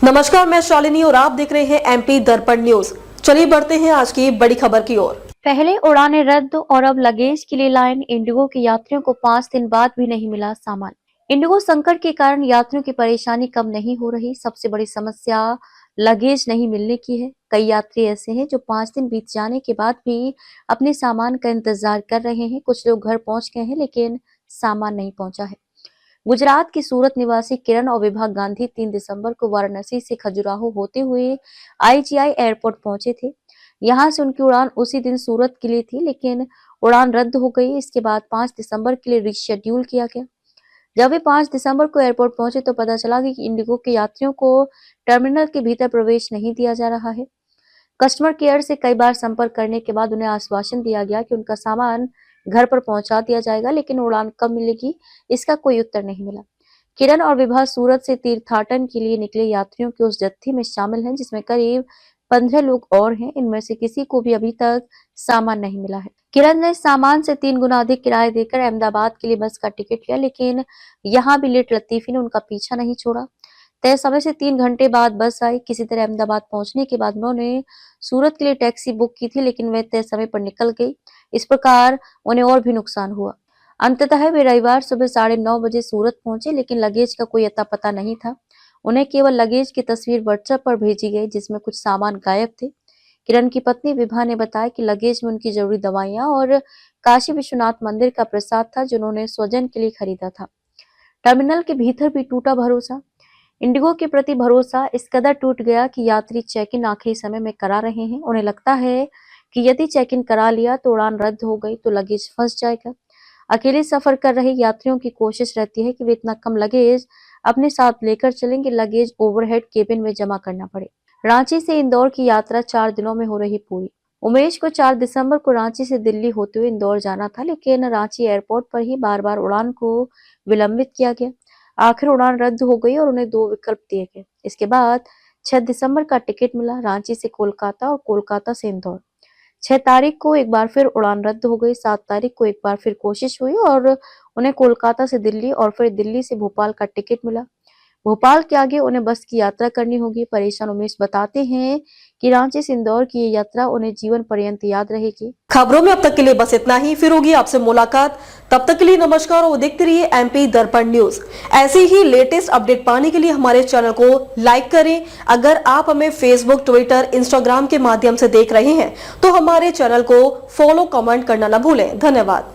नमस्कार, मैं शालिनी और आप देख रहे हैं एमपी दर्पण न्यूज। चलिए बढ़ते हैं आज की बड़ी खबर की ओर। पहले उड़ानें रद्द और अब लगेज के लिए लाइन। इंडिगो के यात्रियों को 5 दिन बाद भी नहीं मिला सामान। इंडिगो संकट के कारण यात्रियों की परेशानी कम नहीं हो रही। सबसे बड़ी समस्या लगेज नहीं मिलने की है। कई यात्री ऐसे हैं जो 5 दिन बीत जाने के बाद भी अपने सामान का इंतजार कर रहे हैं। कुछ लोग घर पहुंच गए हैं लेकिन सामान नहीं पहुंचा है। गुजरात की सूरत निवासी किरण और विभा गांधी 3 दिसंबर को वाराणसी से खजुराहो होते हुए आईजीआई एयरपोर्ट पहुंचे थे। यहां से उनकी उड़ान उसी दिन सूरत के लिए थी, लेकिन उड़ान रद्द हो गई। इसके बाद 5 दिसंबर के लिए रीशेड्यूल किया गया। जब वे 5 दिसंबर को एयरपोर्ट पहुंचे तो पता चला कि इंडिगो के यात्रियों को टर्मिनल के भीतर प्रवेश नहीं दिया जा रहा है। कस्टमर केयर से कई बार संपर्क करने के बाद उन्हें आश्वासन दिया गया कि उनका सामान घर पर पहुंचा दिया जाएगा, लेकिन उड़ान कब मिलेगी इसका कोई उत्तर नहीं मिला। किरण और विभा सूरत से तीर्थाटन के लिए निकले यात्रियों के उस जत्थे में शामिल हैं जिसमें करीब 15 लोग और हैं। इनमें से किसी को भी अभी तक सामान नहीं मिला है। किरण ने सामान से 3 गुना अधिक किराया देकर अहमदाबाद के लिए बस का टिकट लिया, लेकिन यहाँ भी लेट लतीफी ने उनका पीछा नहीं छोड़ा। तय समय से 3 घंटे बाद बस आई। किसी तरह अहमदाबाद पहुंचने के बाद उन्होंने सूरत के लिए टैक्सी बुक की थी, लेकिन वह तय समय पर निकल गई। इस प्रकार उन्हें और भी नुकसान हुआ। अंततः वे रविवार सुबह 9:30 बजे सूरत पहुंचे, लेकिन लगेज का कोई अता पता नहीं था। उन्हें केवल लगेज की तस्वीर व्हाट्सएप पर भेजी गई जिसमें कुछ सामान गायब थे। किरण की पत्नी विभा ने बताया कि लगेज में उनकी जरूरी दवाइयां और काशी विश्वनाथ मंदिर का प्रसाद था जो उन्होंने स्वजन के लिए खरीदा था। टर्मिनल के भीतर भी टूटा भरोसा। इंडिगो के प्रति भरोसा इस कदर टूट गया कि यात्री चेक इन आखिरी समय में करा रहे हैं। उन्हें लगता है कि यदि चेक इन करा लिया तो उड़ान रद्द हो गई तो लगेज फंस जाएगा। अकेले सफर कर रहे यात्रियों की कोशिश रहती है कि वे इतना कम लगेज अपने साथ लेकर चलें कि लगेज ओवरहेड केबिन में जमा करना पड़े। रांची से इंदौर की यात्रा 4 दिनों में हो रही पूरी। उमेश को 4 दिसंबर को रांची से दिल्ली होते हुए इंदौर जाना था, लेकिन रांची एयरपोर्ट पर ही बार बार उड़ान को विलंबित किया गया। आखिर उड़ान रद्द हो गई और उन्हें 2 विकल्प दिए गए। इसके बाद 6 दिसंबर का टिकट मिला, रांची से कोलकाता और कोलकाता से इंदौर। 6 तारीख को एक बार फिर उड़ान रद्द हो गई। 7 तारीख को एक बार फिर कोशिश हुई और उन्हें कोलकाता से दिल्ली और फिर दिल्ली से भोपाल का टिकट मिला। भोपाल के आगे उन्हें बस की यात्रा करनी होगी। परेशान उमेश बताते हैं कि रांची से इंदौर की ये यात्रा उन्हें जीवन पर्यंत याद रहेगी। खबरों में अब तक के लिए बस इतना ही। फिर होगी आपसे मुलाकात। तब तक के लिए नमस्कार और देखते रहिए एमपी दर्पण न्यूज। ऐसे ही लेटेस्ट अपडेट पाने के लिए हमारे चैनल को लाइक करें। अगर आप हमें फेसबुक, ट्विटर, इंस्टाग्राम के माध्यम से देख रहे हैं तो हमारे चैनल को फॉलो, कमेंट करना न भूलें। धन्यवाद।